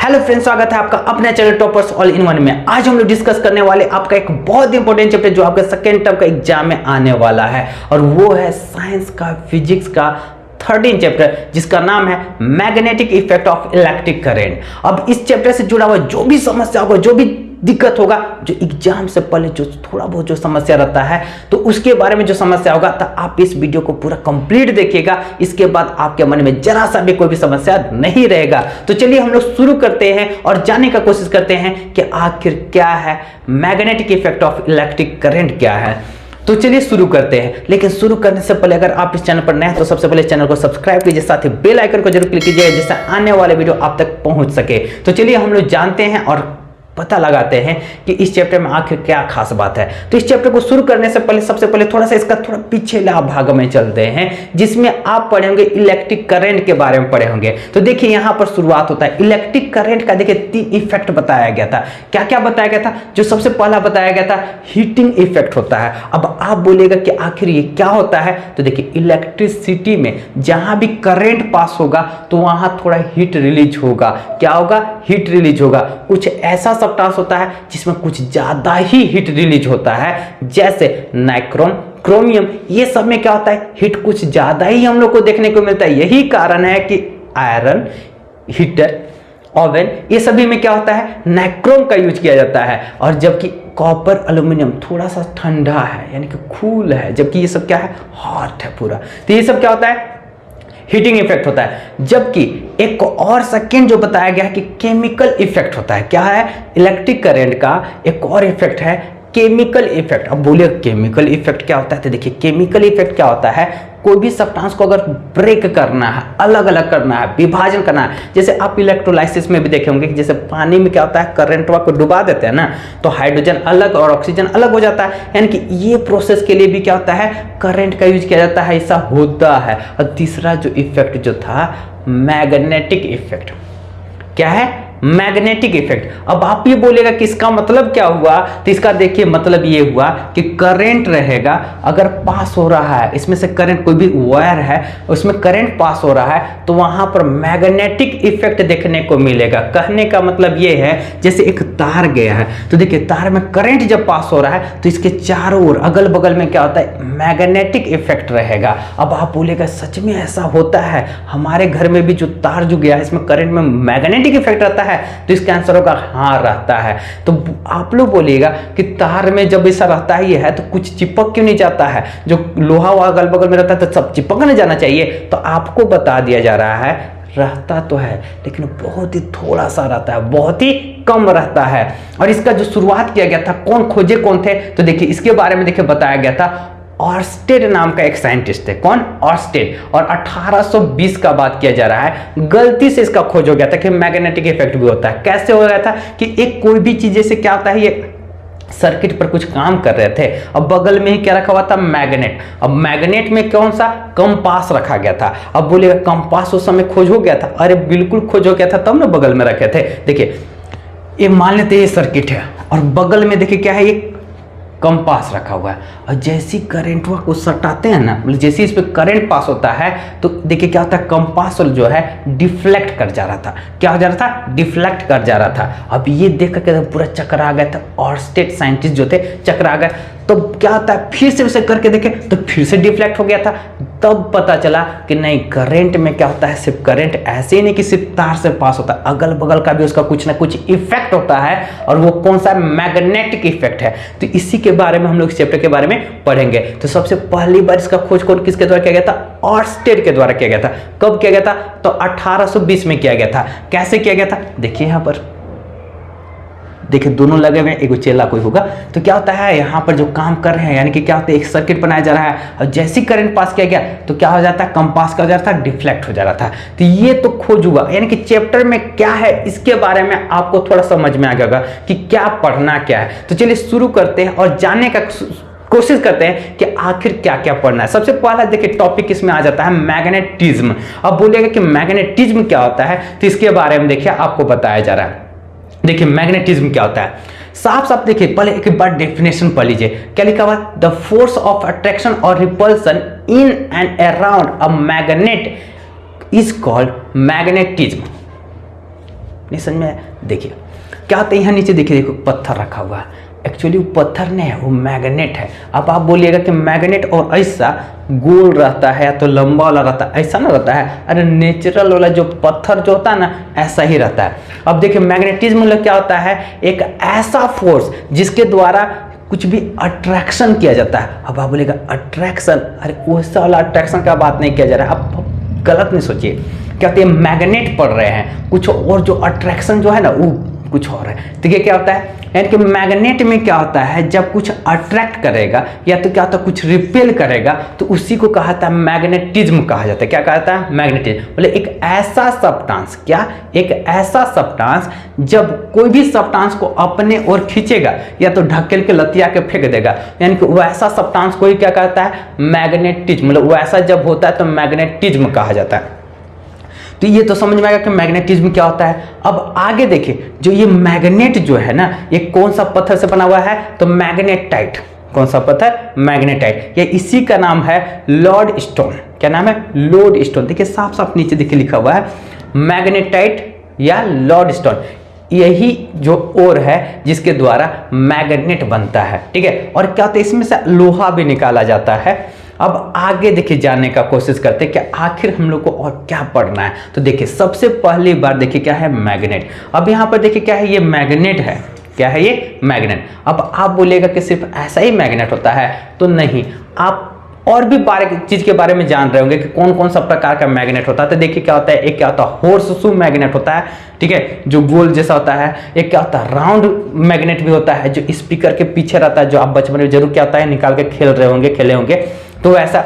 Hello friends, स्वागत है आपका अपने channel toppers all in one में। आज हम लोग डिस्कस करने वाले आपका एक बहुत इंपॉर्टेंट चैप्टर जो आपका सेकेंड टर्म का एग्जाम में आने वाला है, और वो है साइंस का फिजिक्स का 13 चैप्टर जिसका नाम है magnetic effect of electric current. अब इस चैप्टर से जुड़ा हुआ जो भी समस्या होगा, जो भी दिक्कत होगा, जो एग्जाम से पहले जो थोड़ा बहुत जो समस्या रहता है, तो उसके बारे में जो समस्या होगा, तो आप इस वीडियो को पूरा कंप्लीट देखिएगा। इसके बाद आपके मन में जरा सा भी कोई भी समस्या नहीं रहेगा। तो चलिए हम लोग शुरू करते हैं और जानने का कोशिश करते हैं कि आखिर क्या है magnetic effect of electric current क्या है। तो चलिए शुरू करते हैं, लेकिन शुरू करने से पहले अगर आप इस चैनल पर नए हैं तो सबसे पहले चैनल को सब्सक्राइब कीजिए, साथ ही बेल आइकन को जरूर क्लिक कीजिए जिससे आने वाले वीडियो आप तक पहुंच सके। तो चलिए हम लोग जानते हैं और पता लगाते हैं कि इस चैप्टर में आखिर क्या खास बात है। तो इस चैप्टर को शुरू करने से पहले सबसे पहले थोड़ा सा इसका थोड़ा पिछला भाग में चलते हैं, जिसमें आप पढ़े होंगे इलेक्ट्रिक करंट के बारे में पढ़े होंगे। तो देखिए यहाँ पर शुरुआत होता है इलेक्ट्रिक करंट का। देखिए 3 इफेक्ट बताया गया था। क्या क्या बताया गया था? जो सबसे पहला बताया गया था हीटिंग इफेक्ट होता है। अब आप बोलेगा कि आखिर ये क्या होता है? तो देखिए इलेक्ट्रिसिटी में जहां भी करंट पास होगा तो वहां थोड़ा हीट रिलीज होगा। क्या होगा? हीट रिलीज होगा। कुछ ऐसा सब्सटेंस होता है जिसमें कुछ ज्यादा ही हीट रिलीज होता है, जैसे नाइट्रोन, क्रोमियम, ये सब में क्या होता है? हीट कुछ ज्यादा ही हम लोग को देखने को मिलता है। यही कारण है कि आयरन, हीटर, ओवन, ये सभी में क्या होता है? नाइट्रोन का यूज किया जाता है। और जबकि कॉपर, एल्यूमिनियम थोड़ा सा ठंडा है, यानी कि कूल है, जबकि ये सब क्या है? हॉट है पूरा। तो ये सब क्या होता है? हीटिंग इफेक्ट होता है। जबकि एक और सेकेंड जो बताया गया है कि केमिकल इफेक्ट होता है। क्या है? इलेक्ट्रिक करंट का एक और इफेक्ट है केमिकल इफेक्ट। अब बोलिए केमिकल इफेक्ट क्या होता है? तो देखिए केमिकल इफेक्ट क्या होता है? कोई भी सब्सटेंस को अगर ब्रेक करना है, अलग अलग करना है, विभाजन करना है, जैसे आप इलेक्ट्रोलाइसिस में भी देखे होंगे कि जैसे पानी में क्या होता है? करंट को डुबा देते हैं ना, तो हाइड्रोजन अलग और ऑक्सीजन अलग हो जाता है। यानी कि ये प्रोसेस के लिए भी क्या होता है? करंट का यूज किया जाता है। ऐसा होता है। और तीसरा जो इफेक्ट जो था मैग्नेटिक इफेक्ट। क्या है? Magnetic effect. अब आप ये बोलेगा कि इसका मतलब क्या हुआ? तो इसका देखिए मतलब ये हुआ कि करंट रहेगा, अगर पास हो रहा है, इसमें से करंट, कोई भी वायर है उसमें करंट पास हो रहा है, तो वहां पर मैग्नेटिक इफेक्ट देखने को मिलेगा। कहने का मतलब ये है जैसे एक तार गया है, तो देखिए तार में करंट जब पास हो रहा है तो इसके चारों ओर अगल बगल में क्या होता है? मैग्नेटिक इफेक्ट रहेगा। अब आप बोलेगा सच में ऐसा होता है? हमारे घर में भी जो तार जो गया है इसमें करंट में मैग्नेटिक इफेक्ट रहता है? तो इसका आंसर होगा हाँ, रहता है। तो आप लोग बोलिएगा कि तार में जब ऐसा रहता ही है तो कुछ चिपक क्यों नहीं जाता है? जो लोहा अगल बगल में रहता है तो सब चिपक नहीं जाना चाहिए। तो आपको बता दिया जा रहा है रहता तो है, लेकिन बहुत ही थोड़ा सा रहता है, बहुत ही कम रहता है। और इसका जो शुरुआत किया गया था, कौन थे? तो देखिए इसके बारे में देखिए बताया गया था ऑर्स्टेड नाम का एक साइंटिस्ट थे। कौन? ऑर्स्टेड। और 1820 का बात किया जा रहा है। गलती से इसका खोज हो गया था कि मैग्नेटिक इफेक्ट भी होता है। कैसे हो गया था कि एक कोई भी चीज जैसे क्या होता है, ये सर्किट पर कुछ काम कर रहे थे, अब बगल में ही क्या रखा हुआ था? मैग्नेट। अब मैग्नेट में कौन सा? कंपास रखा गया था। अब बोलिएगा कंपास उस समय खोज हो गया था? अरे बिल्कुल खोज हो गया था, तब ना बगल में रखे थे। देखिए ये मान लेते ये सर्किट है और बगल में देखिए क्या है? ये कंपास रखा हुआ है। और जैसी करंट को सटाते हैं ना, मतलब जैसे इस पे करंट पास होता है तो देखिए क्या होता है? कंपास जो है डिफ्लेक्ट कर जा रहा था। क्या हो जा रहा था? डिफ्लेक्ट कर जा रहा था। अब ये देख करके पूरा चकरा गया था। ऑर्स्टेड साइंटिस्ट जो थे चकरा गए। तो क्या होता है? फिर से उसे करके देखे तो फिर से डिफ्लेक्ट हो गया था। तब पता चला कि नहीं, करंट में क्या होता है? सिर्फ करंट ऐसे ही नहीं कि सिर्फ तार से पास होता है, अगल बगल का भी उसका कुछ ना कुछ इफेक्ट होता है। और वो कौन सा? मैग्नेटिक इफेक्ट है। तो इसी के बारे में हम लोग इस चैप्टर के बारे में पढ़ेंगे। तो सबसे पहली बार इसका खोज कौन किसके द्वारा किया गया था? ऑर्स्टेड के द्वारा किया गया था। कब किया गया था? तो 1820 में किया गया था। कैसे किया गया था? देखिए यहां पर देखिए दोनों लगे हुए, एगो चेला कोई होगा। तो क्या होता है? यहाँ पर जो काम कर रहे हैं, यानी कि क्या होता है? एक सर्किट बनाया जा रहा है और जैसी करंट पास किया गया तो क्या हो जाता है? कंपास का हो जाता था, डिफ्लेक्ट हो जा रहा था। तो ये तो खोज हुआ, यानी कि चैप्टर में क्या है इसके बारे में आपको थोड़ा समझ में आ जाएगा कि क्या पढ़ना क्या है। तो चलिए शुरू करते हैं और जानने का कोशिश करते हैं कि आखिर क्या क्या पढ़ना है। सबसे पहला देखिए टॉपिक इसमें आ जाता है मैग्नेटिज्म। अब बोलिएगा कि मैग्नेटिज्म क्या होता है, तो इसके बारे में देखिए आपको बताया जा रहा है। देखिए मैग्नेटिज्म क्या होता है, साफ साफ देखिए, पहले एक बार डेफिनेशन पढ़ लीजिए। क्या लिखा हुआ? द फोर्स ऑफ अट्रैक्शन और repulsion in and around a magnet is called magnetism. नहीं समझ में? देखिए क्या होता है, यहाँ नीचे देखिए, देखो पत्थर रखा हुआ है, एक्चुअली वो पत्थर नहीं है, वो मैग्नेट है। अब आप बोलिएगा कि मैग्नेट और ऐसा गोल रहता है या तो लंबा वाला रहता है, ऐसा ना रहता है। अरे नेचुरल वाला जो पत्थर जो होता है ना, ऐसा ही रहता है। अब देखिए मैग्नेटिज्म मतलब क्या होता है, एक ऐसा फोर्स जिसके द्वारा कुछ भी अट्रैक्शन किया जाता है। अब आप बोलेगा अट्रैक्शन, अरे वैसा वाला अट्रैक्शन का बात नहीं किया जा रहा है, आप गलत नहीं सोचिए। क्या होता है, मैग्नेट पढ़ रहे हैं कुछ और, जो अट्रैक्शन जो है ना वो कुछ और है। देखिए क्या होता है, यानी कि मैग्नेट में क्या होता है, जब कुछ अट्रैक्ट करेगा या तो क्या होता है कुछ रिपेल करेगा, तो उसी को कहा जाता है मैग्नेटिज्म कहा जाता है। क्या कहा जाता है? मैग्नेटिज्म। बोले एक ऐसा सब्सटेंस, क्या एक ऐसा सब्सटेंस जब कोई भी सब्सटेंस को अपने ओर खींचेगा या तो ढकेल के लतिया के फेंक देगा, यानी कि वैसा सब्सटेंस को ही क्या कहता है? मैग्नेटिज्म। मतलब वैसा जब होता है तो मैग्नेटिज्म कहा जाता है। तो ये तो समझ में आएगा कि मैग्नेटिज्म क्या होता है। अब आगे देखिए, जो ये मैग्नेट जो है ना, ये कौन सा पत्थर से बना हुआ है? तो मैग्नेटाइट। कौन सा पत्थर? मैग्नेटाइट। ये इसी का नाम है लॉर्ड स्टोन। क्या नाम है? Lord stone. देखिए साफ साफ नीचे देखिए लिखा हुआ है मैग्नेटाइट या लॉर्ड स्टोन। यही जो ओर है जिसके द्वारा मैग्नेट बनता है, ठीक है। और क्या होता है, इसमें से लोहा भी निकाला जाता है। अब आगे देखिए जानने का कोशिश करते हैं कि आखिर हम लोग को और क्या पढ़ना है। तो देखिए सबसे पहली बार देखिए क्या है? मैग्नेट। अब यहाँ पर देखिए क्या है, ये मैग्नेट है। क्या है ये? मैग्नेट। अब आप बोलिएगा कि सिर्फ ऐसा ही मैग्नेट होता है, तो नहीं, आप और भी चीज के बारे में जान रहे होंगे कि कौन कौन सा प्रकार का मैग्नेट होता है। तो देखिए क्या होता है, एक क्या होता है हॉर्सशू मैग्नेट होता है, ठीक है, जो गोल जैसा होता है। एक क्या होता है राउंड मैग्नेट भी होता है, जो स्पीकर के पीछे रहता है, जो आप बचपन में जरूर क्या होता है निकाल के खेले होंगे। तो ऐसा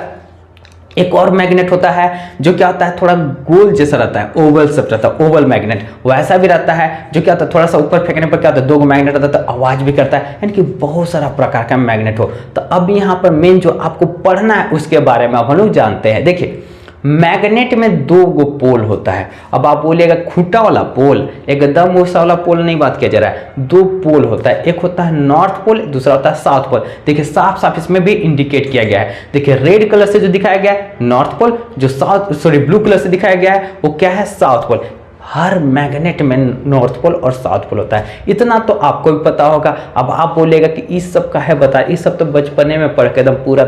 एक और मैग्नेट होता है जो क्या होता है थोड़ा गोल जैसा रहता है, ओवल सब रहता है, ओवल मैग्नेट। वैसा भी रहता है जो क्या होता है थोड़ा सा ऊपर फेंकने पर क्या होता है दो मैग्नेट होता है तो आवाज भी करता है, यानी कि बहुत सारा प्रकार का मैग्नेट हो। तो अब यहाँ पर मेन जो आपको पढ़ना है उसके बारे में हम लोग जानते हैं। देखिए मैग्नेट में दो गो पोल होता है। अब आप बोलिएगा खूंटा वाला पोल, एकदम वैसा वाला पोल नहीं बात किया जा रहा है। दो पोल होता है, एक होता है नॉर्थ पोल, दूसरा होता है साउथ पोल। देखिए साफ साफ इसमें भी इंडिकेट किया गया है। देखिए रेड कलर से जो दिखाया गया है नॉर्थ पोल, जो ब्लू कलर से दिखाया गया है वो क्या है? South pole. हर मैग्नेट में नॉर्थ पोल और साउथ पोल होता है, इतना तो आपको भी पता होगा। अब आप बोलेगा कि इस सब का है बता, इस सब तो बचपने में पढ़ के एकदम पूरा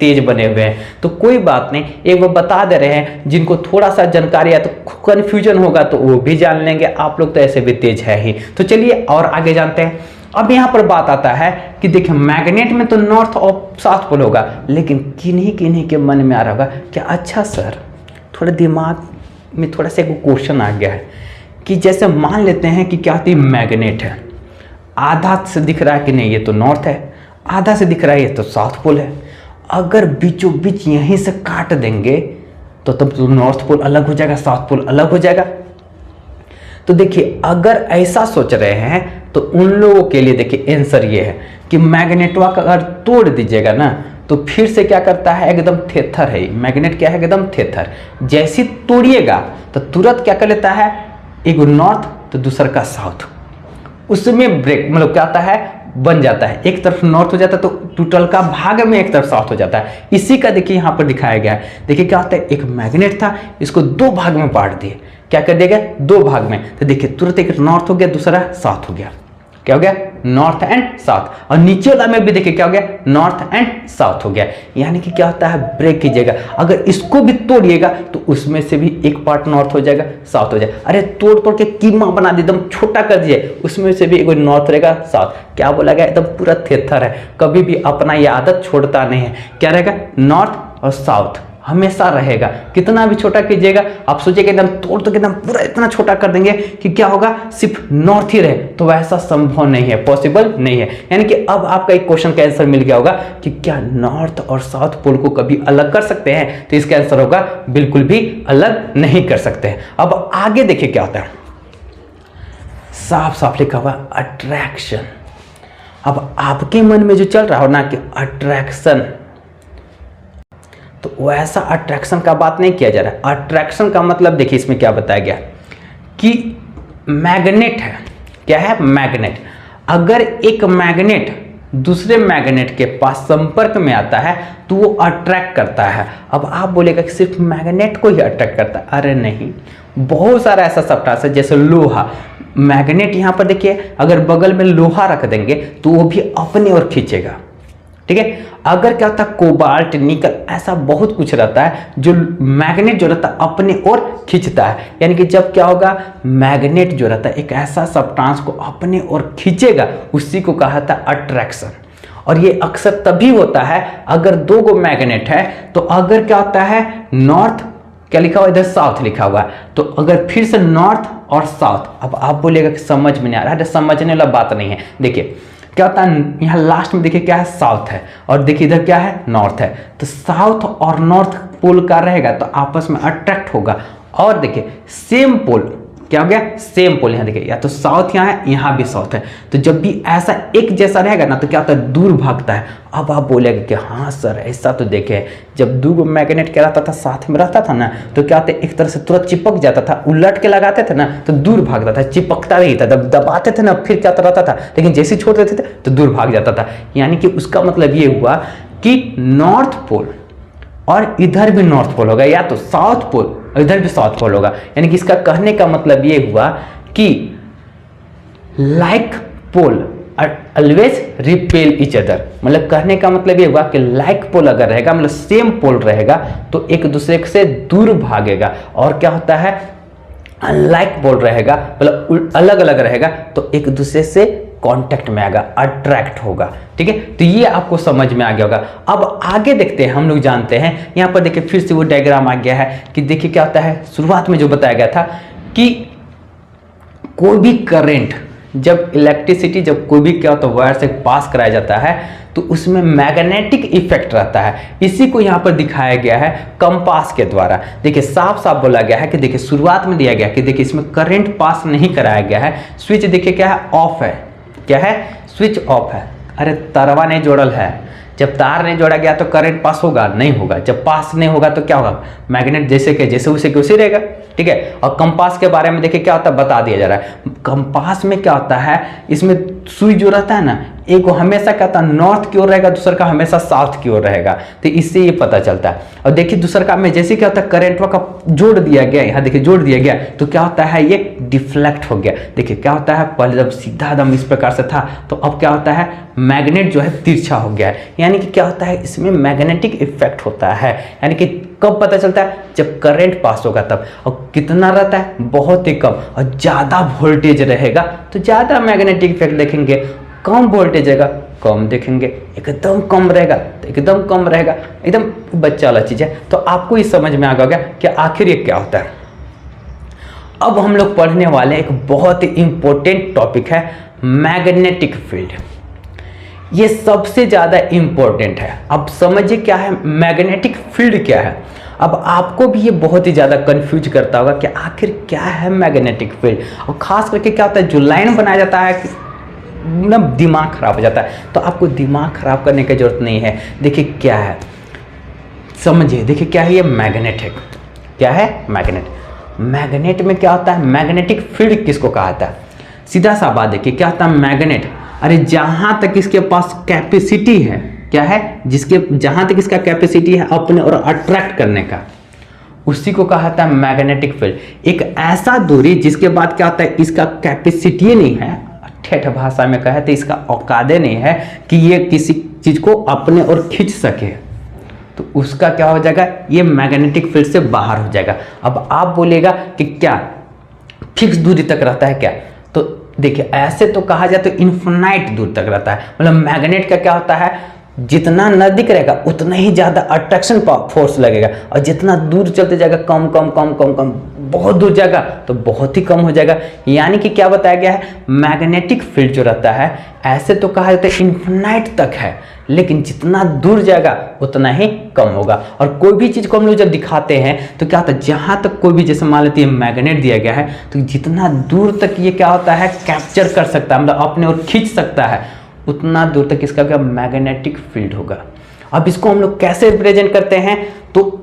तेज बने हुए हैं, तो कोई बात नहीं, एक बार बता दे रहे हैं। जिनको थोड़ा सा जानकारी है तो कंफ्यूजन होगा तो वो भी जान लेंगे, आप लोग तो ऐसे भी तेज है ही। तो चलिए और आगे जानते हैं। अब यहाँ पर बात आता है कि देखिए मैग्नेट में तो नॉर्थ और साउथ पोल होगा, लेकिन किन्हीं किन्हीं के मन में आ रहा होगा क्या अच्छा सर, थोड़ा दिमाग में थोड़ा सा एक क्वेश्चन आ गया है कि जैसे मान लेते हैं कि क्या होती है मैग्नेट है, आधा से दिख रहा है कि नहीं ये तो नॉर्थ है, आधा से दिख रहा है ये तो साउथ पोल है। अगर बीचों बीच यहीं से काट देंगे तो तब तो नॉर्थ पोल अलग हो जाएगा, साउथ पोल अलग हो जाएगा। तो देखिए अगर ऐसा सोच रहे हैं तो उन लोगों के लिए देखिए आंसर ये है कि मैग्नेटवा का अगर तोड़ दीजिएगा ना तो फिर से क्या करता है एकदम थेथर है। मैग्नेट क्या है? एकदम थेथर। जैसे तोड़िएगा तो तुरंत क्या कर लेता है, एक नॉर्थ तो दूसरा का साउथ, उसमें ब्रेक मतलब क्या आता है बन जाता है। एक तरफ नॉर्थ हो जाता है तो टोटल का भाग में एक तरफ साउथ हो जाता है। इसी का देखिए यहाँ पर दिखाया गया है। देखिए क्या होता है, एक मैग्नेट था, इसको दो भाग में बांट दिए। क्या कर दिया गया? दो भाग में। तो देखिए तुरंत एक नॉर्थ हो गया, दूसरा साउथ हो गया। क्या हो गया? North and south. और नीचे वाला में भी देखिए क्या हो गया? नॉर्थ एंड साउथ हो गया। यानी कि क्या होता है ब्रेक कीजिएगा, अगर इसको भी तोड़िएगा तो उसमें से भी एक पार्ट नॉर्थ हो जाएगा, साउथ हो जाएगा। अरे तोड़ तोड़ के कीमा बना दिए, एकदम छोटा कर दिए, उसमें से भी एक नॉर्थ रहेगा, साउथ। क्या बोला गया? एकदम पूरा थेथर है, कभी भी अपना ये आदत छोड़ता नहीं है। क्या रहेगा? नॉर्थ और साउथ हमेशा रहेगा। कितना भी छोटा कीजिएगा, आप सोचिएगा एकदम तोड़ तो एकदम पूरा इतना छोटा कर देंगे कि क्या होगा सिर्फ नॉर्थ ही रहे, तो वैसा संभव नहीं है, पॉसिबल नहीं है। यानी कि अब आपका एक क्वेश्चन का आंसर मिल गया होगा कि क्या नॉर्थ और साउथ पोल को कभी अलग कर सकते हैं? तो इसका आंसर होगा बिल्कुल भी अलग नहीं कर सकते हैं। अब आगे देखिए क्या होता है, साफ साफ लिखा हुआ अट्रैक्शन। अब आपके मन में जो चल रहा हो ना कि अट्रैक्शन, तो वैसा अट्रैक्शन का बात नहीं किया जा रहा है। अट्रैक्शन का मतलब देखिए इसमें क्या बताया गया कि मैग्नेट है। क्या है? मैग्नेट। अगर एक मैग्नेट दूसरे मैग्नेट के पास संपर्क में आता है तो वो अट्रैक्ट करता है। अब आप बोलेगा कि सिर्फ मैग्नेट को ही अट्रैक्ट करता है, अरे नहीं, बहुत सारा ऐसा सब्सटेंस है जैसे लोहा, मैग्नेट यहाँ पर देखिए अगर बगल में लोहा रख देंगे तो वो भी अपने ओर खींचेगा, ठीक है। अगर क्या होता है कोबाल्ट, निकल, ऐसा बहुत कुछ रहता है जो मैग्नेट जो रहता है अपने ओर खींचता है। यानी कि जब क्या होगा, मैग्नेट जो रहता है एक ऐसा सब्सटेंस को अपने ओर खींचेगा, उसी को कहा था अट्रैक्शन। और ये अक्सर तभी होता है अगर दो गो मैग्नेट है, तो अगर क्या होता है नॉर्थ, क्या लिखा हुआ इधर साउथ लिखा हुआ है, तो अगर फिर से नॉर्थ और साउथ, अब आप बोलिएगा कि समझ में नहीं आ रहा है, समझने वाला बात नहीं है। देखिए क्या होता है, यहाँ लास्ट में देखिए क्या है, साउथ है, और देखिए इधर क्या है, नॉर्थ है। तो साउथ और नॉर्थ पोल का रहेगा तो आपस में अट्रैक्ट होगा। और देखिए सेम पोल, क्या हो गया, सेम पोल, यहाँ देखिए या तो साउथ यहाँ है, यहाँ भी साउथ है, तो जब भी ऐसा एक जैसा रहेगा ना तो क्या होता है, दूर भागता है। अब आप बोलेंगे कि हाँ सर ऐसा तो देखे, जब दो मैग्नेट क्या रहता था साथ में रहता था ना, तो क्या होता है एक तरह से तुरंत चिपक जाता था, उलट के लगाते थे ना तो दूर भागता था, चिपकता नहीं था, जब दबाते थे ना फिर क्या रहता था, लेकिन जैसे छोड़ देते थे तो दूर भाग जाता था। यानी कि उसका मतलब ये हुआ कि नॉर्थ पोल और इधर भी नॉर्थ पोल होगा, या तो साउथ पोल और इधर भी साउथ पोल होगा। यानी कि इसका कहने का मतलब ये हुआ कि like pole always repel each other, मतलब कहने का मतलब ये हुआ कि लाइक पोल अगर रहेगा, मतलब सेम पोल रहेगा तो एक दूसरे से दूर भागेगा। और क्या होता है, अनलाइक पोल रहेगा, मतलब अलग अलग रहेगा तो एक दूसरे से कांटेक्ट में आएगा, अट्रैक्ट होगा, ठीक है। तो ये आपको समझ में आ गया होगा। अब आगे देखते हैं, हम लोग जानते हैं, यहाँ पर देखिए फिर से वो डायग्राम आ गया है कि देखिए क्या होता है, शुरुआत में जो बताया गया था कि कोई भी करंट, जब इलेक्ट्रिसिटी, जब कोई भी क्या होता है वायर से पास कराया जाता है तो उसमें मैग्नेटिक इफेक्ट रहता है। इसी को यहाँ पर दिखाया गया है कंपास के द्वारा। देखिए साफ साफ बोला गया है कि देखिए शुरुआत में दिया गया कि देखिए इसमें करंट पास नहीं कराया गया है, स्विच देखिए क्या है, ऑफ है, क्या है, स्विच ऑफ है। अरे तारवा नहीं जोड़ल है, जब तार नहीं जोड़ा गया तो करंट पास होगा, नहीं होगा। जब पास नहीं होगा तो क्या होगा, मैग्नेट जैसे के जैसे उसे के उसे रहेगा, ठीक है। और कंपास के बारे में देखिए क्या होता है, बता दिया जा रहा है। कंपास में क्या होता है, इसमें सुई जो रहता है ना, एक हमेशा क्या होता है नॉर्थ की ओर रहेगा, दूसरा का हमेशा साउथ की ओर रहेगा, तो इससे ये पता चलता है। और देखिए दूसरा का में जैसे क्या होता है करंट का जोड़ दिया गया, यहाँ देखिए जोड़ दिया गया तो क्या होता है, ये डिफ्लेक्ट हो गया। देखिए क्या होता है, पहले जब सीधा दम इस प्रकार से था तो अब क्या होता है, मैग्नेट जो है तिरछा हो गया है। यानी कि क्या होता है, इसमें मैग्नेटिक इफेक्ट होता है। यानी कि कब पता चलता है, जब करंट पास होगा तब। और कितना रहता है, बहुत ही कम। और ज़्यादा वोल्टेज रहेगा तो ज़्यादा मैग्नेटिक इफेक्ट देखेंगे, कम वोल्टेज रहेगा कम देखेंगे, एकदम कम रहेगा तो एकदम कम रहेगा, एकदम बच्चा वाला चीज़ है। तो आपको ये समझ में आ गया कि आखिर ये क्या होता है। अब हम लोग पढ़ने वाले एक बहुत ही इंपॉर्टेंट टॉपिक है मैग्नेटिक फील्ड। ये सबसे ज़्यादा इंपॉर्टेंट है। अब समझिए क्या है मैग्नेटिक फील्ड, क्या है। अब आपको भी ये बहुत ही ज़्यादा कंफ्यूज करता होगा कि आखिर क्या है मैग्नेटिक फील्ड। और खास करके क्या होता है, जो लाइन बनाया जाता है ना, दिमाग खराब हो जाता है। तो आपको दिमाग खराब करने की जरूरत नहीं है। देखिए क्या है, समझिए, देखिए क्या है, ये मैग्नेट है। क्या है, मैग्नेट। मैग्नेट में क्या होता है, मैग्नेटिक फील्ड किसको कहा जाता है। सीधा सा बात देखिए क्या होता है मैग्नेट, अरे जहाँ तक इसके पास कैपेसिटी है, क्या है, जिसके जहाँ तक इसका कैपेसिटी है अपने और अट्रैक्ट करने का, उसी को कहा जाता है मैग्नेटिक फील्ड। एक ऐसा दूरी जिसके बाद क्या होता है, इसका कैपेसिटी नहीं है, ठेठ भाषा में कहे तो इसका औकादे नहीं है कि ये किसी चीज को अपने और खींच सके, तो उसका क्या हो जाएगा, ये मैग्नेटिक फील्ड से बाहर हो जाएगा। अब आप बोलेगा कि क्या फिक्स दूरी तक रहता है क्या, तो देखिए ऐसे तो कहा जाए तो इन्फिनाइट दूर तक रहता है। मतलब मैग्नेट का क्या होता है, जितना नजदीक रहेगा उतना ही ज़्यादा अट्रैक्शन फोर्स लगेगा, और जितना दूर चलते जाएगा कम कम कम कम कम, बहुत दूर जाएगा तो बहुत ही कम हो जाएगा। यानी कि क्या बताया गया है, मैग्नेटिक फील्ड जो रहता है ऐसे तो कहा जाता है इन्फिनाइट तक है, लेकिन जितना दूर जाएगा उतना ही कम होगा। और कोई भी चीज़ को हम लोग जब दिखाते हैं तो क्या होता है, जहाँ तक कोई भी, जैसे मान लेते हैं मैग्नेट दिया गया है, तो जितना दूर तक ये क्या होता है कैप्चर कर सकता है, मतलब अपने ओर खींच सकता है, उतना दूर तक इसका क्या मैग्नेटिक फील्ड होगा। अब इसको हम लोग कैसे रिप्रेजेंट करते हैं, तो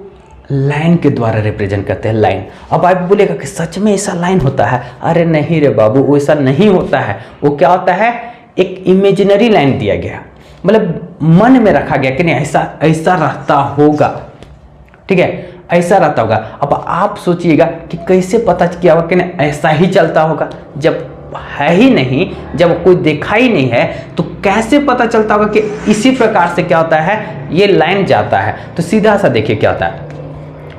लाइन के द्वारा रिप्रेजेंट करते हैं, लाइन। अब आप बोलेगा कि सच में ऐसा लाइन होता है, अरे नहीं रे बाबू, वैसा नहीं होता है। वो क्या होता है, एक इमेजिनरी लाइन दिया गया, मतलब मन में रखा गया कि नहीं ऐसा ऐसा रहता होगा, ठीक है, ऐसा रहता होगा। अब आप सोचिएगा कि कैसे पता किया होगा कि नहीं ऐसा ही चलता होगा, जब है ही नहीं, जब कोई देखा ही नहीं है तो कैसे पता चलता होगा कि इसी प्रकार से क्या होता है ये लाइन जाता है। तो सीधा सा देखिए क्या होता है,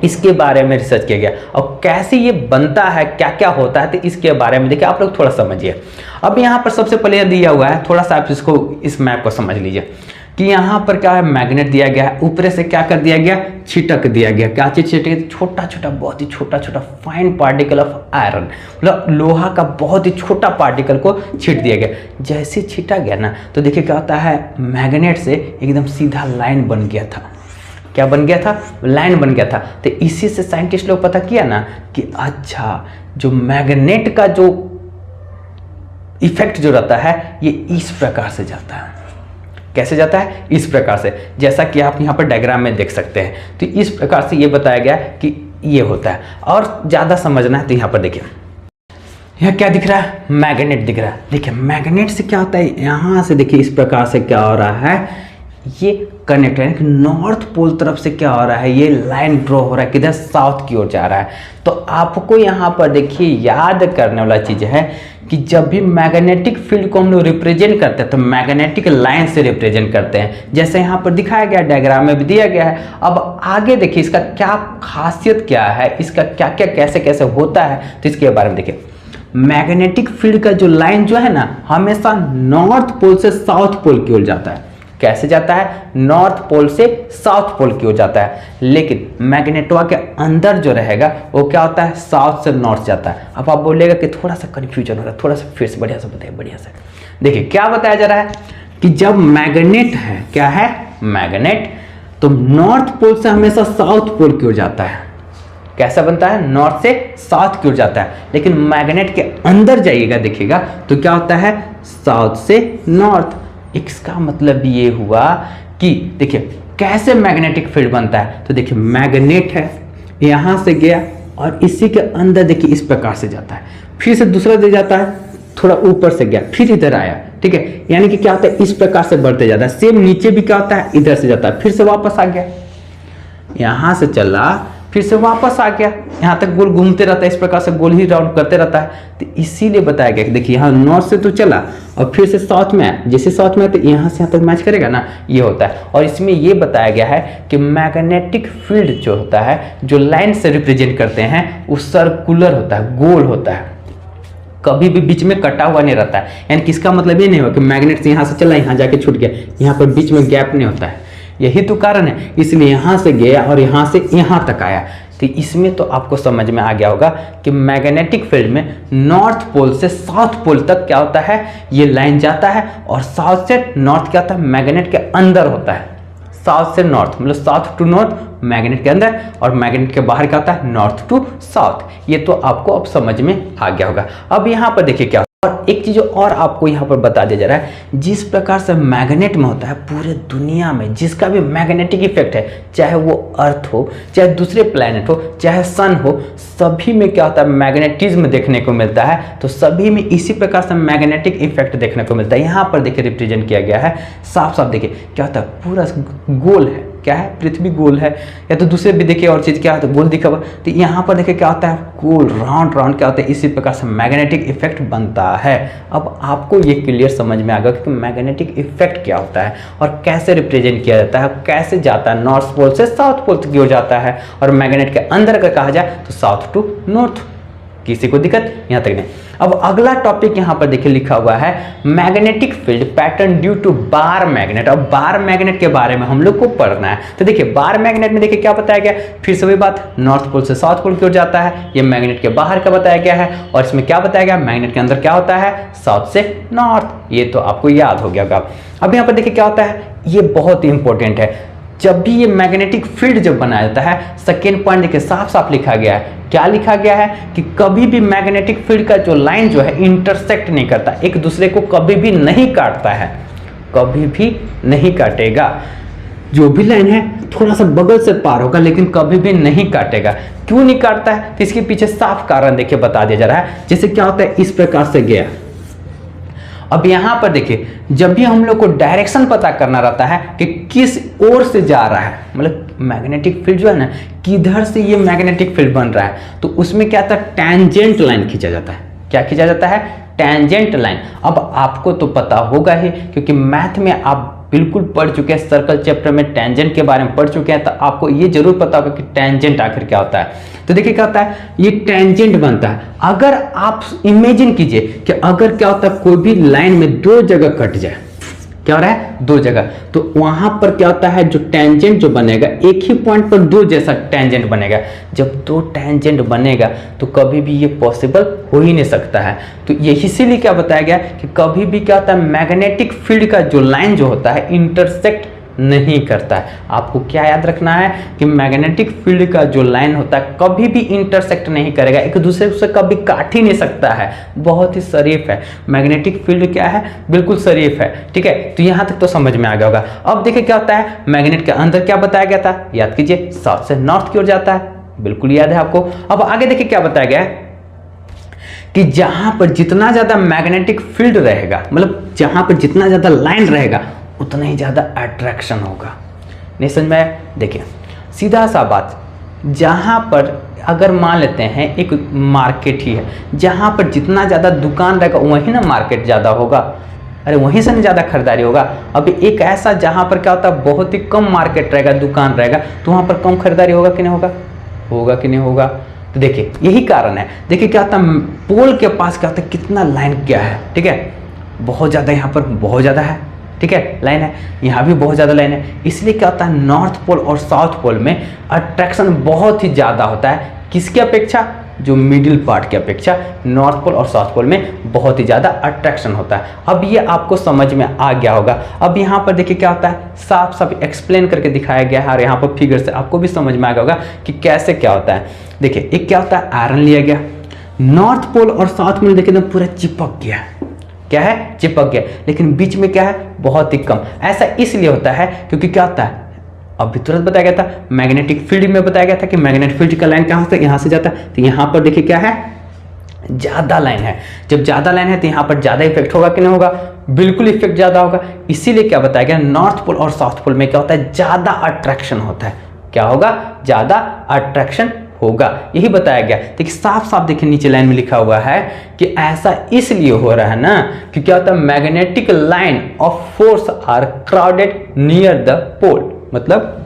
इसके बारे में रिसर्च किया गया और कैसे ये बनता है, क्या क्या होता है, तो इसके बारे में देखिए आप लोग थोड़ा समझिए। अब यहाँ पर सबसे पहले दिया हुआ है, थोड़ा सा आप इसको इस मैप को समझ लीजिए कि यहाँ पर क्या है मैग्नेट दिया गया है, ऊपर से क्या कर दिया गया छिटक दिया गया, क्या चीज छिटक, छोटा छोटा बहुत ही छोटा छोटा फाइन पार्टिकल ऑफ आयरन, मतलब लोहा का बहुत ही छोटा पार्टिकल को छीट दिया गया। जैसे छीटा गया ना तो देखिए क्या होता है मैग्नेट से एकदम सीधा लाइन बन गया था। क्या बन गया था? लाइन बन गया था। तो इसी से साइंटिस्ट लोग पता किया ना कि अच्छा जो मैग्नेट का जो इफेक्ट जो रहता है ये इस प्रकार से जाता है। कैसे जाता है? इस प्रकार से, जैसा कि आप यहाँ पर डायग्राम में देख सकते हैं। तो इस प्रकार से ये बताया गया कि ये होता है। और ज़्यादा समझना है तो यहाँ पर देखिए, यहाँ क्या दिख रहा है? मैग्नेट दिख रहा है। देखिए मैग्नेट से क्या होता है, यहाँ से देखिए इस प्रकार से क्या हो रहा है, ये कनेक्ट है कि नॉर्थ पोल तरफ से क्या हो रहा है, ये लाइन ड्रॉ हो रहा है किधर, साउथ की ओर जा रहा है। तो आपको यहाँ पर देखिए याद करने वाला चीज है कि जब भी मैग्नेटिक फील्ड को हम लोग रिप्रेजेंट करते हैं तो मैग्नेटिक लाइन से रिप्रेजेंट करते हैं, जैसे यहाँ पर दिखाया गया, डायग्राम में भी दिया गया है। अब आगे देखिए इसका क्या खासियत क्या है, इसका क्या क्या कैसे कैसे होता है, तो इसके बारे में देखिए। मैग्नेटिक फील्ड का जो लाइन जो है ना हमेशा नॉर्थ पोल से साउथ पोल की ओर जाता है। कैसे जाता है? नॉर्थ पोल से साउथ पोल की ओर जाता है। लेकिन मैग्नेटवा के अंदर जो रहेगा वो क्या होता है, साउथ से नॉर्थ जाता है। अब आप बोलेगा कि थोड़ा सा कंफ्यूजन हो रहा है, थोड़ा सा फिर से बढ़िया से बताइए, बढ़िया से देखिए क्या बताया जा रहा है कि जब मैग्नेट है, क्या है मैग्नेट, तो नॉर्थ पोल से हमेशा साउथ पोल की ओर जाता है। कैसा बनता है? नॉर्थ से साउथ की ओर जाता है। लेकिन मैग्नेट के अंदर जाइएगा देखिएगा तो क्या होता है, साउथ से नॉर्थ। इसका मतलब ये हुआ कि देखिए कैसे मैग्नेटिक फील्ड बनता है। तो देखिए मैग्नेट है, यहां से गया और इसी के अंदर देखिए इस प्रकार से जाता है, फिर से दूसरा दे जाता है, थोड़ा ऊपर से गया, फिर इधर आया, ठीक है। यानी कि क्या होता है, इस प्रकार से बढ़ते जाता है। सेम नीचे भी क्या होता है, इधर से जाता है, फिर से वापस आ गया, यहां से चला, फिर से वापस आ गया, यहाँ तक गोल घूमते रहता है, इस प्रकार से गोल ही राउंड करते रहता है। तो इसीलिए बताया गया कि देखिए यहाँ नॉर्थ से तो चला और फिर से साउथ में आया, जैसे साउथ में तो यहाँ से यहाँ तक मैच करेगा ना, ये होता है। और इसमें ये बताया गया है कि मैग्नेटिक फील्ड जो होता है, जो लाइन से रिप्रेजेंट करते हैं, वो सर्कुलर होता है, गोल होता है, कभी भी बीच में कटा हुआ नहीं रहता है। यानी कि इसका मतलब ये नहीं हुआ कि मैग्नेट से यहाँ से चला, यहाँ जाके छूट गया, यहाँ पर बीच में गैप नहीं होता है। यही तो कारण है, इसलिए यहाँ से गया और यहाँ से यहाँ तक आया। तो इसमें तो आपको समझ में आ गया होगा कि मैग्नेटिक फील्ड में नॉर्थ पोल से साउथ पोल तक क्या होता है, ये लाइन जाता है। और साउथ से नॉर्थ क्या होता है, मैग्नेट के अंदर होता है। साउथ से नॉर्थ मतलब साउथ टू नॉर्थ मैग्नेट के अंदर, और मैग्नेट के बाहर क्या होता है, नॉर्थ टू साउथ। ये तो आपको अब समझ में आ गया होगा। अब यहाँ पर देखिए क्या, और एक चीज और आपको यहाँ पर बता दिया जा रहा है, जिस प्रकार से मैग्नेट में होता है, पूरे दुनिया में जिसका भी मैग्नेटिक इफेक्ट है, चाहे वो अर्थ हो, चाहे दूसरे प्लैनेट हो, चाहे सन हो, सभी में क्या होता है, मैग्नेटिज्म देखने को मिलता है। तो सभी में इसी प्रकार से मैग्नेटिक इफेक्ट देखने को मिलता है। यहाँ पर देखिए रिप्रेजेंट किया गया है, साफ साफ देखिए क्या होता है, पूरा गोल है, क्या है, पृथ्वी गोल है, या तो दूसरे भी देखिए और चीज क्या होता है, गोल दिखा हुआ। तो यहाँ पर देखिए क्या होता है, गोल राउंड राउंड क्या होता है, इसी प्रकार से मैग्नेटिक इफेक्ट बनता है। अब आपको ये क्लियर समझ में आ गया कि मैग्नेटिक इफेक्ट क्या होता है और कैसे रिप्रेजेंट किया जाता है, कैसे जाता है, नॉर्थ पोल से साउथ पोल की ओर जाता है। और मैग्नेट के अंदर अगर कहा जाए तो साउथ टू नॉर्थ। किसी को दिक्कत यहाँ तक नहीं। अब अगला टॉपिक यहाँ पर देखिए लिखा हुआ है, magnetic field pattern due to bar magnet. अब बार मैग्नेट के बारे में हम लोग को पढ़ना है। तो देखिए बार मैग्नेट में देखिए क्या बताया गया, फिर से वही बात, नॉर्थ पोल से साउथ पोल की ओर जाता है, ये मैग्नेट के बाहर का बताया गया है। और इसमें क्या बताया गया, मैग्नेट के अंदर क्या होता है, साउथ से नॉर्थ। ये तो आपको याद हो गया होगा। अब यहाँ पर देखिए क्या होता है, ये बहुत ही इंपॉर्टेंट है। जब भी ये मैग्नेटिक फील्ड जब बनाया जाता है, सेकेंड पॉइंट देखिए साफ साफ लिखा गया है, क्या लिखा गया है कि कभी भी मैग्नेटिक फील्ड का जो लाइन जो है इंटरसेक्ट नहीं करता, एक दूसरे को कभी भी नहीं काटता है, कभी भी नहीं काटेगा। जो भी लाइन है थोड़ा सा बगल से पार होगा, लेकिन कभी भी नहीं काटेगा। क्यों नहीं काटता है, तो इसके पीछे साफ कारण देखिए बता दिया जा रहा है। जैसे क्या होता है, इस प्रकार से गया। अब यहां पर देखिए, जब भी हम लोग को डायरेक्शन पता करना रहता है कि किस ओर से जा रहा है, मतलब मैग्नेटिक फील्ड जो है ना, किधर से ये मैग्नेटिक फील्ड बन रहा है, तो उसमें क्या था, टेंजेंट लाइन खींचा जाता है। क्या खींचा जाता है, टेंजेंट लाइन। अब आपको तो पता होगा ही, क्योंकि मैथ में आप बिल्कुल पढ़ चुके हैं, सर्कल चैप्टर में टेंजेंट के बारे में पढ़ चुके हैं, तो आपको ये जरूर पता होगा कि टेंजेंट आखिर क्या होता है। तो देखिए क्या होता है, ये टेंजेंट बनता है। अगर आप इमेजिन कीजिए कि अगर क्या होता है, कोई भी लाइन में दो जगह कट जाए, क्या हो रहा है, दो जगह, तो वहां पर क्या होता है, जो टेंजेंट जो बनेगा, एक ही पॉइंट पर दो जैसा टेंजेंट बनेगा। जब दो टेंजेंट बनेगा तो कभी भी ये पॉसिबल हो ही नहीं सकता है। तो ये इसीलिए क्या बताया गया कि कभी भी क्या होता है, मैग्नेटिक फील्ड का जो लाइन जो होता है इंटरसेक्ट नहीं करता है। आपको क्या याद रखना है कि मैग्नेटिक फील्ड का जो लाइन होता है कभी भी इंटरसेक्ट नहीं करेगा, एक दूसरे से कभी काट ही नहीं सकता है। बहुत ही शरीफ है मैग्नेटिक फील्ड, क्या है, बिल्कुल शरीफ है। ठीक है, तो यहां तक तो समझ में आ गया होगा। अब देखिए क्या होता है, मैग्नेट के अंदर क्या बताया गया था, याद कीजिए, साउथ से नॉर्थ की ओर जाता है, बिल्कुल याद है आपको। अब आगे देखिए क्या बताया गया है कि जहां पर जितना ज्यादा मैग्नेटिक फील्ड रहेगा, मतलब जहां पर जितना ज्यादा लाइन रहेगा, उतना ही ज़्यादा अट्रैक्शन होगा। नहीं समझ में आया? देखिए सीधा सा बात, जहाँ पर अगर मान लेते हैं एक मार्केट ही है, जहाँ पर जितना ज़्यादा दुकान रहेगा वहीं ना मार्केट ज़्यादा होगा, अरे वहीं से ना ज़्यादा खरीदारी होगा। अभी एक ऐसा जहाँ पर क्या होता है, बहुत ही कम मार्केट रहेगा, दुकान रहेगा, तो वहाँ पर कम खरीदारी होगा कि नहीं होगा, होगा कि नहीं होगा। तो देखिए यही कारण है। देखिए क्या होता है, पोल के पास क्या होता है, कितना लाइन क्या है, ठीक है, बहुत ज़्यादा, यहाँ पर बहुत ज़्यादा है, ठीक है, लाइन है, यहाँ भी बहुत ज़्यादा लाइन है। इसलिए क्या होता है, नॉर्थ पोल और साउथ पोल में अट्रैक्शन बहुत ही ज़्यादा होता है। किसकी अपेक्षा, जो मिडिल पार्ट की अपेक्षा नॉर्थ पोल और साउथ पोल में बहुत ही ज़्यादा अट्रैक्शन होता है। अब ये आपको समझ में आ गया होगा। अब यहाँ पर देखिए क्या होता है, साफ साफ एक्सप्लेन करके दिखाया गया है, और यहाँ पर फिगर से आपको भी समझ में आ गया होगा कि कैसे क्या होता है। देखिए एक क्या होता है, आयरन लिया गया, नॉर्थ पोल और साउथ पोल देखिए एकदम पूरा चिपक गया, क्या है, चिपक गया, लेकिन बीच में क्या है, बहुत ही कम। ऐसा इसलिए होता है क्योंकि क्या होता है, अभी तुरंत बताया गया था, मैग्नेटिक फील्ड में बताया गया था कि मैग्नेटिक फील्ड का लाइन कहाँ से, यहाँ से जाता है। तो यहाँ पर देखिए क्या है, ज़्यादा लाइन है। जब ज़्यादा लाइन है तो यहाँ पर ज़्यादा इफेक्ट होगा कि नहीं होगा, बिल्कुल इफेक्ट ज़्यादा होगा। इसीलिए क्या बताया गया, नॉर्थ पोल और साउथ पोल में क्या होता है, ज़्यादा अट्रैक्शन होता है। क्या होगा, ज़्यादा अट्रैक्शन होगा, यही बताया गया। देखिए साफ साफ देखिए नीचे लाइन में लिखा हुआ है कि ऐसा इसलिए हो रहा है ना कि क्या होता है, magnetic line of force are crowded near the pole. मतलब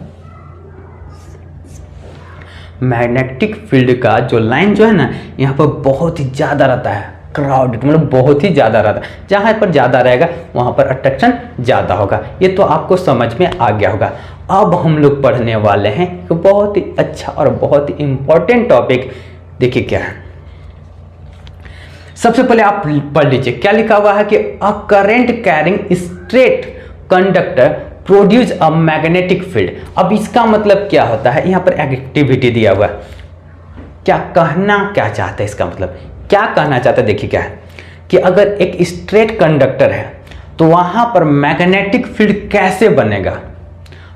मैग्नेटिक फील्ड का जो लाइन जो है ना, यहाँ पर बहुत ही ज्यादा रहता है, क्राउडेड मतलब बहुत ही ज्यादा रहता है। जहां पर ज्यादा रहेगा वहां पर अट्रैक्शन ज्यादा होगा। ये तो आपको समझ में आ गया होगा। अब हम लोग पढ़ने वाले हैं तो बहुत ही अच्छा और बहुत ही इंपॉर्टेंट टॉपिक। देखिए क्या है, सबसे पहले आप पढ़ लीजिए क्या लिखा हुआ है कि a current carrying straight conductor produce a magnetic field. अब इसका मतलब क्या होता है, यहाँ पर एक्टिविटी दिया हुआ है, क्या कहना क्या चाहता है, इसका मतलब क्या कहना चाहता है। देखिए क्या है कि अगर एक स्ट्रेट कंडक्टर है तो वहां पर मैग्नेटिक फील्ड कैसे बनेगा।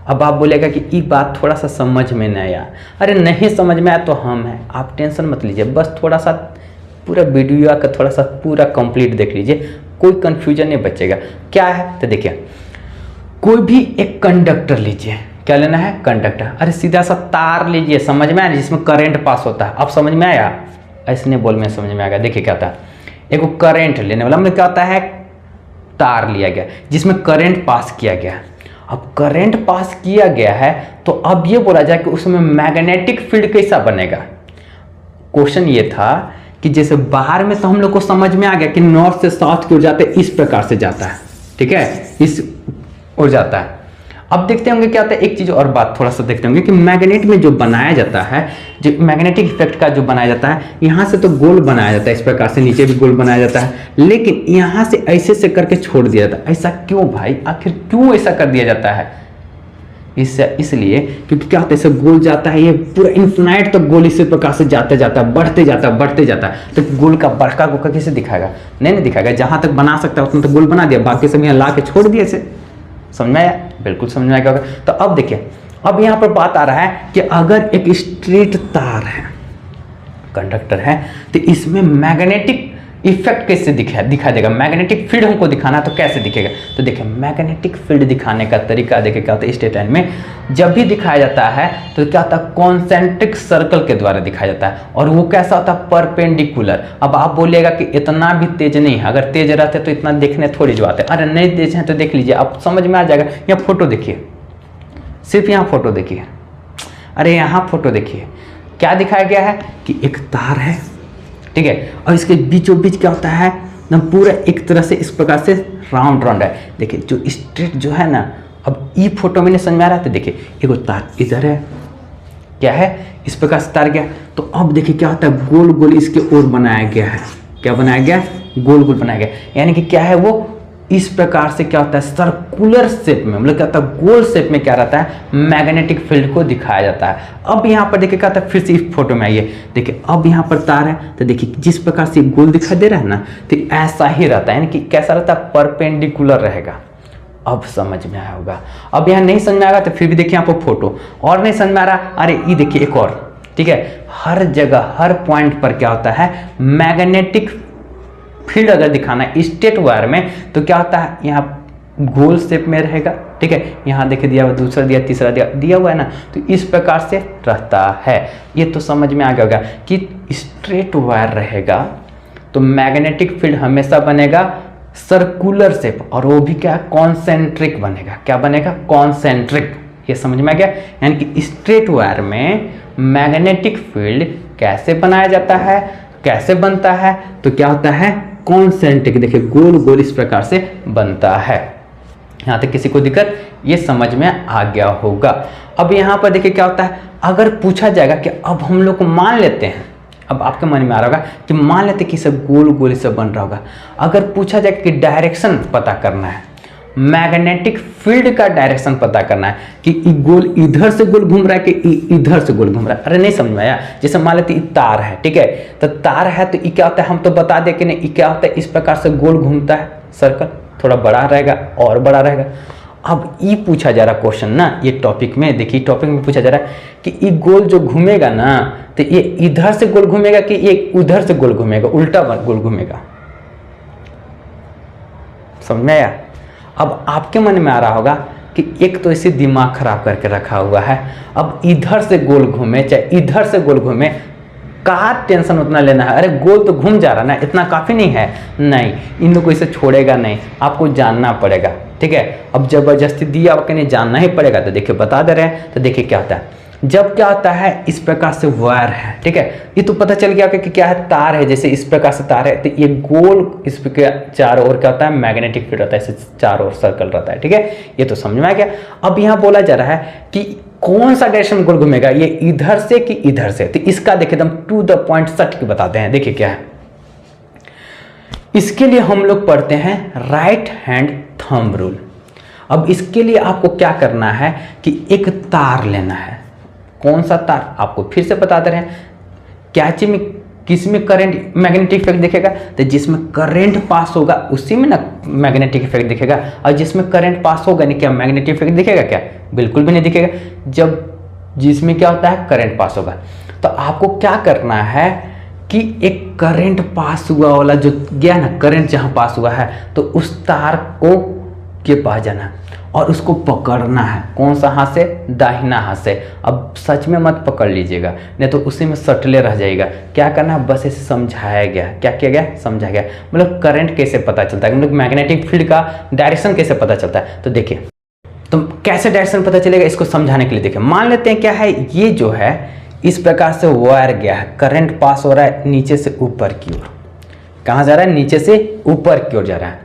अब आप बोलेगा कि ये बात थोड़ा सा समझ में नहीं आया। अरे नहीं समझ में आया तो हम हैं, आप टेंशन मत लीजिए, बस थोड़ा सा पूरा वीडियो का थोड़ा सा पूरा कंप्लीट देख लीजिए, कोई कंफ्यूजन नहीं बचेगा। क्या है तो देखिए, कोई भी एक कंडक्टर लीजिए, क्या लेना है, कंडक्टर। अरे सीधा सा तार लीजिए, समझ में आया, जिसमें करंट पास होता है। अब समझ में आया, ऐसे नहीं बोल में समझ में आ गया। देखिए क्या होता है, एक करंट लेने वाला मतलब क्या होता है, तार लिया गया जिसमें करंट पास किया गया। अब करंट पास किया गया है तो अब ये बोला जाए कि उसमें मैग्नेटिक फील्ड कैसा बनेगा। क्वेश्चन ये था कि जैसे बाहर में तो हम लोग को समझ में आ गया कि नॉर्थ से साउथ की ओर जाते इस प्रकार से जाता है, ठीक है, इस ओर जाता है। अब देखते होंगे क्या होता है, एक चीज और बात थोड़ा सा देखते होंगे कि मैग्नेट में जो बनाया जाता है, जो मैग्नेटिक इफेक्ट का जो बनाया जाता है, यहाँ से तो गोल बनाया जाता है इस प्रकार से, नीचे भी गोल बनाया जाता है, लेकिन यहाँ से ऐसे से करके छोड़ दिया जाता है। ऐसा क्यों भाई, आखिर क्यों ऐसा कर दिया जाता है। इसलिए क्योंकि क्या होता है, इसे गोल जाता है, ये पूरा इन्फिनाइट तक गोल इसी प्रकार से जाते जाता है, बढ़ते जाता है, बढ़ते जाता है। तो गोल का बड़का गोल कैसे दिखाएगा, नहीं दिखाएगा। जहां तक बना सकता है उतना तो गोल बना दिया, बाकी सब यहाँ ला के छोड़ दिए इसे। समझ में आया, बिल्कुल समझ में आएगा। तो अब देखिए, अब यहाँ पर बात आ रहा है कि अगर एक स्ट्रेट तार है, कंडक्टर है, तो इसमें मैग्नेटिक इफेक्ट कैसे दिखा देगा, मैग्नेटिक फील्ड हमको दिखाना है तो कैसे दिखेगा। तो देखिए मैग्नेटिक फील्ड दिखाने का तरीका देखिए क्या होता है, स्ट्रेट लाइन में जब भी दिखाया जाता है तो क्या होता है, कॉन्सेंट्रिक सर्कल के द्वारा दिखाया जाता है, और वो कैसा होता है, परपेंडिकुलर। अब आप बोलिएगा कि इतना भी तेज नहीं है, अगर तेज रहते तो इतना देखने थोड़ी जो आते, अरे नहीं तेज है तो देख लीजिए, आप समझ में आ जाएगा। यहाँ फोटो देखिए, सिर्फ यहाँ फोटो देखिए, अरे यहाँ फोटो देखिए, क्या दिखाया गया है कि एक तार है, ठीक है, और इसके बीचों बीच क्या होता है ना, पूरा एक तरह से इस प्रकार से राउंड राउंड है। देखिए जो स्ट्रेट जो है ना, अब ई फोटो में नहीं समझ में आ रहा है, तो देखिए एगो तार इधर है, क्या है, इस प्रकार से तार गया, तो अब देखिए क्या होता है, गोल गोल इसके ओर बनाया गया है, क्या बनाया गया, गोल गोल बनाया गया, यानी कि क्या है, वो इस प्रकार से क्या होता है, सर्कुलर शेप में, मतलब क्या होता है, गोल शेप में क्या रहता है, मैग्नेटिक फील्ड को दिखाया जाता है। अब यहाँ पर देखिए क्या होता है, फिर से इस फोटो में आइए, देखिए अब यहाँ पर तार है, तो देखिए जिस प्रकार से गोल दिखाई दे रहा है ना, तो ऐसा ही रहता है, यानी कि कैसा रहता है, परपेंडिकुलर रहेगा। अब समझ में आया होगा। अब यहाँ नहीं समझ में आएगा तो फिर भी देखिए यहाँ पर फोटो, और नहीं समझ में आ रहा, अरे ये देखिए एक और, ठीक है, हर जगह हर पॉइंट पर क्या होता है, मैग्नेटिक फील्ड अगर दिखाना है स्ट्रेट वायर में तो क्या होता है, यहाँ गोल शेप में रहेगा, ठीक है, यहाँ देखिए दिया हुआ, दूसरा दिया, तीसरा दिया हुआ है ना, तो इस प्रकार से रहता है। ये तो समझ में आ गया होगा कि स्ट्रेट वायर रहेगा तो मैग्नेटिक फील्ड हमेशा बनेगा सर्कुलर शेप, और वो भी क्या, कॉन्सेंट्रिक बनेगा, क्या बनेगा, कॉन्सेंट्रिक। ये समझ में आ गया, यानी कि स्ट्रेट वायर में मैग्नेटिक फील्ड कैसे बनाया जाता है, कैसे बनता है, तो क्या होता है, कॉन्सेंट्रिक, देखिए गोल गोल इस प्रकार से बनता है। यहाँ तक किसी को दिक्कत, ये समझ में आ गया होगा। अब यहाँ पर देखिए क्या होता है, अगर पूछा जाएगा कि अब हम लोग को मान लेते हैं, अब आपके मन में आ रहा होगा कि मान लेते कि सब गोल गोल सब बन रहा होगा, अगर पूछा जाए कि डायरेक्शन पता करना है, मैग्नेटिक फील्ड का डायरेक्शन पता करना है कि गोल इधर से गोल घूम रहा है कि इधर से गोल घूम रहा है, अरे नहीं समझ में आया। जैसे मान लेते तार है, ठीक है, तो तार है तो ये क्या होता है, हम तो बता दें कि नहीं, ये क्या होता है, इस प्रकार से गोल घूमता है, सर्कल थोड़ा बड़ा रहेगा और बड़ा रहेगा। अब ये पूछा जा रहा क्वेश्चन ना, ये टॉपिक में देखिए, टॉपिक में पूछा जा रहा है कि ये गोल जो घूमेगा ना, तो ये इधर से गोल घूमेगा कि ये उधर से गोल घूमेगा, उल्टा गोल घूमेगा, समझ में आया। अब आपके मन में आ रहा होगा कि एक तो इसे दिमाग खराब करके रखा हुआ है, अब इधर से गोल घूमे चाहे इधर से गोल घूमे, कहाँ टेंशन उतना लेना है, अरे गोल तो घूम जा रहा ना, इतना काफ़ी नहीं है, नहीं, इन लोगों को इसे छोड़ेगा नहीं, आपको जानना पड़ेगा, ठीक है। अब जबरदस्ती दिया कि नहीं, जानना ही पड़ेगा, तो देखिए बता दे रहे हैं, तो देखिए क्या होता है, जब क्या होता है, इस प्रकार से वायर है, ठीक है, ये तो पता चल गया कि क्या है, तार है, जैसे इस प्रकार से तार है, तो ये गोल, इस प्रकार चारों ओर क्या होता है, मैग्नेटिक फील्ड रहता है, इसे चारों ओर सर्कल रहता है, ठीक है, ये तो समझ में आ गया। अब यहाँ बोला जा रहा है कि कौन सा डायरेक्शन में गोल घूमेगा, ये इधर से कि इधर से, तो इसका देखिए एकदम टू द पॉइंट सट के बताते हैं। देखिए क्या है, इसके लिए हम लोग पढ़ते हैं राइट हैंड थंब रूल। अब इसके लिए आपको क्या करना है कि एक तार लेना है, कौन सा तार आपको फिर से बता दे रहे हैं, कैंची में किस में करंट मैग्नेटिक इफेक्ट दिखेगा, तो जिसमें करंट पास होगा उसी में ना मैग्नेटिक इफेक्ट दिखेगा, और जिसमें करंट पास होगा नहीं, क्या मैग्नेटिक इफेक्ट दिखेगा, क्या बिल्कुल भी नहीं दिखेगा, जब जिसमें क्या होता है, करंट पास होगा। तो आपको क्या करना है कि एक करंट पास हुआ वाला जो गया ना, करंट जहां पास हुआ है, तो उस तार को के पास जाना और उसको पकड़ना है, कौन सा हाथ से, दाहिना हाथ से। अब सच में मत पकड़ लीजिएगा, नहीं तो उसी में सटले रह जाएगा। क्या करना है, बस इसे समझाया गया, क्या किया गया, समझाया गया, मतलब करंट कैसे पता चलता है, मतलब मैग्नेटिक फील्ड का डायरेक्शन कैसे पता चलता है। तो देखिए, तो कैसे डायरेक्शन पता चलेगा, इसको समझाने के लिए देखिए, मान लेते हैं क्या है, ये जो है इस प्रकार से वायर गया है, करंट पास हो रहा है नीचे से ऊपर की ओर, कहाँ जा रहा है, नीचे से ऊपर की ओर जा रहा है।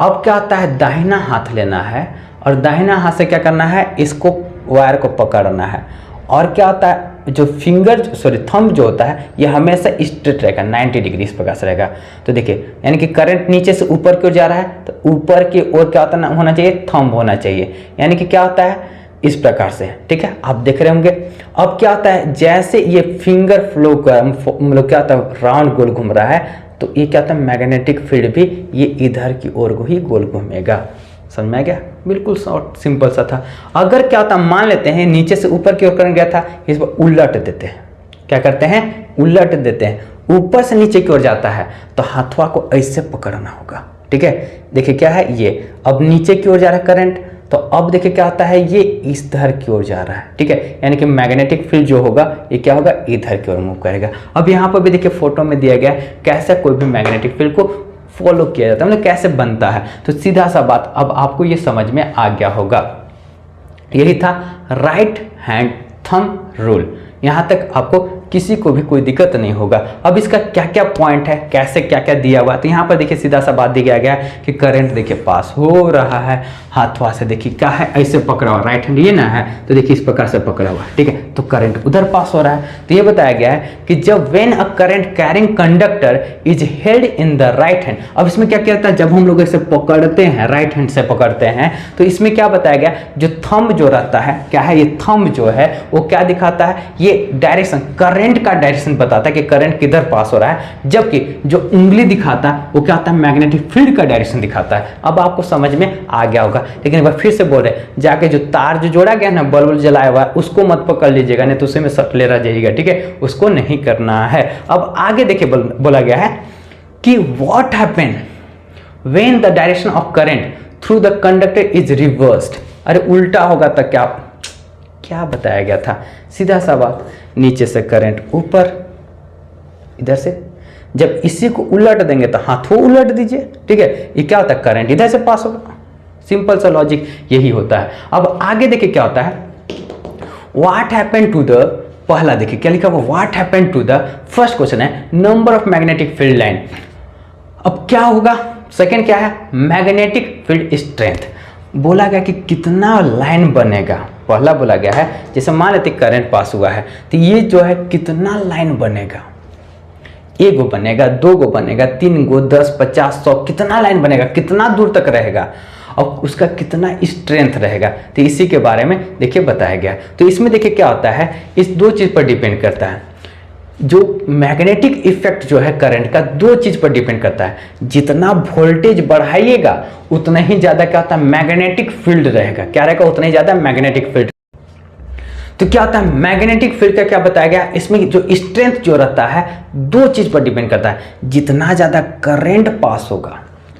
अब क्या होता है, दाहिना हाथ लेना है और दाहिना हाथ से क्या करना है, इसको वायर को पकड़ना है, और क्या होता है, जो फिंगर थंब जो होता है ये हमेशा स्ट्रेट रहेगा, 90 डिग्री इस प्रकार से रहेगा। तो देखिए, यानी कि करंट नीचे से ऊपर की ओर जा रहा है, तो ऊपर की ओर क्या होता है, होना चाहिए, थंब होना चाहिए, यानी कि क्या होता है, इस प्रकार से, ठीक है, आप देख रहे होंगे। अब क्या होता है, जैसे ये फिंगर फ्लो का मतलब क्या होता है, राउंड गोल घूम रहा है, तो ये क्या होता है, मैग्नेटिक फील्ड भी ये इधर की ओर को ही गोल घूमेगा। समझ में आ गया, बिल्कुल शॉर्ट सिंपल सा था। अगर क्या होता, मान लेते हैं नीचे से ऊपर की ओर करंट गया था, इस पर उलट देते हैं, क्या करते हैं, उलट देते हैं, ऊपर से नीचे की ओर जाता है तो हाथवा को ऐसे पकड़ना होगा। ठीक है, देखिए क्या है ये, अब नीचे की ओर जा रहा है करंट, तो अब देखिए क्या होता है, ये इस तरह की ओर जा रहा है। ठीक है, यानी कि मैग्नेटिक फील्ड जो होगा ये क्या होगा, इधर की ओर मूव करेगा। अब यहाँ पर भी देखिए फोटो में दिया गया है कैसे कोई भी मैग्नेटिक फील्ड को फॉलो किया जाता है, मतलब कैसे बनता है। तो सीधा सा बात अब आपको ये समझ में आ गया होगा। यही था राइट हैंड थंब रूल। यहाँ तक आपको किसी को भी कोई दिक्कत नहीं होगा। अब इसका क्या क्या पॉइंट है, कैसे क्या क्या दिया हुआ है, तो यहाँ पर देखिए सीधा सा बात दिया गया है कि करंट देखिए पास हो रहा है, हाथवा से देखिए क्या है, ऐसे पकड़ा हुआ, राइट हैंड ये ना है तो देखिए इस प्रकार से पकड़ा हुआ है। ठीक है, तो करंट उधर पास हो रहा है। तो ये बताया गया है कि जब when a current carrying conductor is held in the right hand, अब इसमें क्या कहता है, जब हम लोग इसे पकड़ते हैं, राइट हैंड से पकड़ते हैं, तो इसमें क्या बताया गया, जो थंब जो रहता है, क्या है ये थंब जो है वो क्या दिखाता है, ये डायरेक्शन, करंट का डायरेक्शन बताता है कि करंट किधर पास हो रहा है, जबकि जो उंगली दिखाता है वो क्या होता है, मैग्नेटिक फील्ड का डायरेक्शन दिखाता है। अब आपको समझ में आ गया होगा, लेकिन एक बार फिर से बोल रहे हैं, जाके जो तार जो जोड़ा गया ना, बल्ब जलाया हुआ है, उसको मत पकड़ लीजिएगा, नहीं तो उसी में सट ले रह जाइएगा। ठीक है, उसको नहीं करना है। अब आगे देखिए बोला गया है कि what happen when the direction of current through the conductor is reversed. अरे उल्टा होगा तो क्या बताया गया था, सीधा सा बात, नीचे से करंट ऊपर, इधर से जब इसी को उलट देंगे तो हाथों उलट दीजिए। ठीक है, ये क्या होता है, करंट इधर से पास होगा। सिंपल सा लॉजिक यही होता है। अब आगे देखिए क्या होता है, व्हाट हैपेंड टू द, पहला देखिए क्या लिखा हुआ, what happened to the, first question है number of magnetic field line. अब क्या होगा, सेकंड क्या है, मैग्नेटिक फील्ड स्ट्रेंथ। बोला गया कि कितना लाइन बनेगा, पहला बोला गया है जैसे मान लेते करंट पास हुआ है तो ये जो है कितना लाइन बनेगा, एक गो बनेगा, दो गो बनेगा, तीन गो, 10, 50, 100, कितना लाइन बनेगा, कितना दूर तक रहेगा और उसका कितना स्ट्रेंथ रहेगा, तो इसी के बारे में देखिए बताया गया। तो इसमें देखिए क्या होता है, इस दो चीज पर डिपेंड करता है, जो मैग्नेटिक इफेक्ट जो है करंट का दो चीज पर डिपेंड करता है। जितना वोल्टेज बढ़ाइएगा उतना ही ज्यादा क्या होता है, मैग्नेटिक फील्ड रहेगा, क्या रहेगा, उतना ही ज्यादा मैग्नेटिक फील्ड। तो क्या होता है मैग्नेटिक फील्ड का, क्या बताया गया, इसमें जो स्ट्रेंथ जो रहता है दो चीज पर डिपेंड करता है। जितना ज्यादा करंट पास होगा,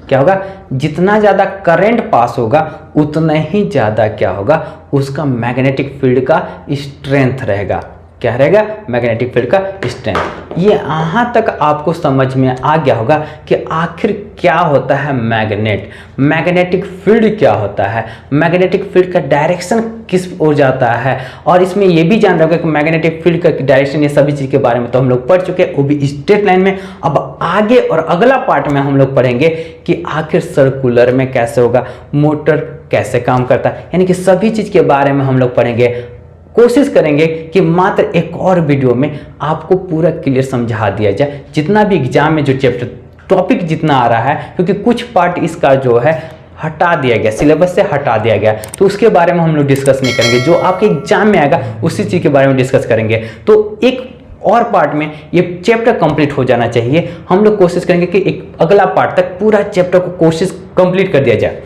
क्या होगा, जितना ज्यादा करंट पास होगा उतना ही ज्यादा क्या होगा, उसका मैग्नेटिक फील्ड का स्ट्रेंथ रहेगा। क्या रहेगा, मैग्नेटिक फील्ड का स्ट्रेंथ। ये यहाँ तक आपको समझ में आ गया होगा कि आखिर क्या होता है मैग्नेट, मैग्नेटिक फील्ड क्या होता है, मैग्नेटिक फील्ड का डायरेक्शन किस ओर जाता है, और इसमें ये भी जान रहे होगा कि मैग्नेटिक फील्ड का डायरेक्शन, ये सभी चीज़ के बारे में तो हम लोग पढ़ चुके हैं, वो भी स्ट्रेट लाइन में। अब आगे और अगला पार्ट में हम लोग पढ़ेंगे कि आखिर सर्कुलर में कैसे होगा, मोटर कैसे काम करता है, यानी कि सभी चीज़ के बारे में हम लोग पढ़ेंगे। कोशिश करेंगे कि मात्र एक और वीडियो में आपको पूरा क्लियर समझा दिया जाए, जितना भी एग्जाम में जो चैप्टर टॉपिक जितना आ रहा है, क्योंकि कुछ पार्ट इसका जो है हटा दिया गया, सिलेबस से हटा दिया गया, तो उसके बारे में हम लोग डिस्कस नहीं करेंगे। जो आपके एग्जाम में आएगा उसी चीज़ के बारे में डिस्कस करेंगे। तो एक और पार्ट में ये चैप्टर कंप्लीट हो जाना चाहिए। हम लोग कोशिश करेंगे कि एक अगला पार्ट तक पूरा चैप्टर को कोशिश कंप्लीट कर दिया जाए।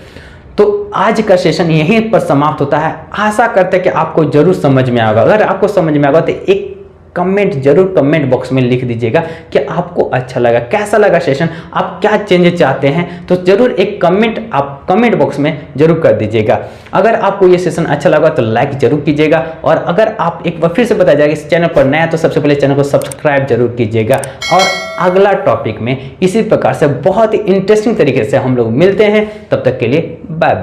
तो आज का सेशन यहीं पर समाप्त होता है। आशा करते हैं कि आपको जरूर समझ में आएगा। अगर आपको समझ में आएगा तो एक कमेंट जरूर कमेंट बॉक्स में लिख दीजिएगा कि आपको अच्छा लगा, कैसा लगा सेशन, आप क्या चेंज चाहते हैं, तो जरूर एक कमेंट आप कमेंट बॉक्स में जरूर कर दीजिएगा। अगर आपको ये सेशन अच्छा लगा तो लाइक जरूर कीजिएगा, और अगर आप एक बार फिर से बताया जाएगा इस चैनल पर नया तो सबसे पहले चैनल को सब्सक्राइब जरूर कीजिएगा। और अगला टॉपिक में इसी प्रकार से बहुत ही इंटरेस्टिंग तरीके से हम लोग मिलते हैं। तब तक के लिए बाय बाय।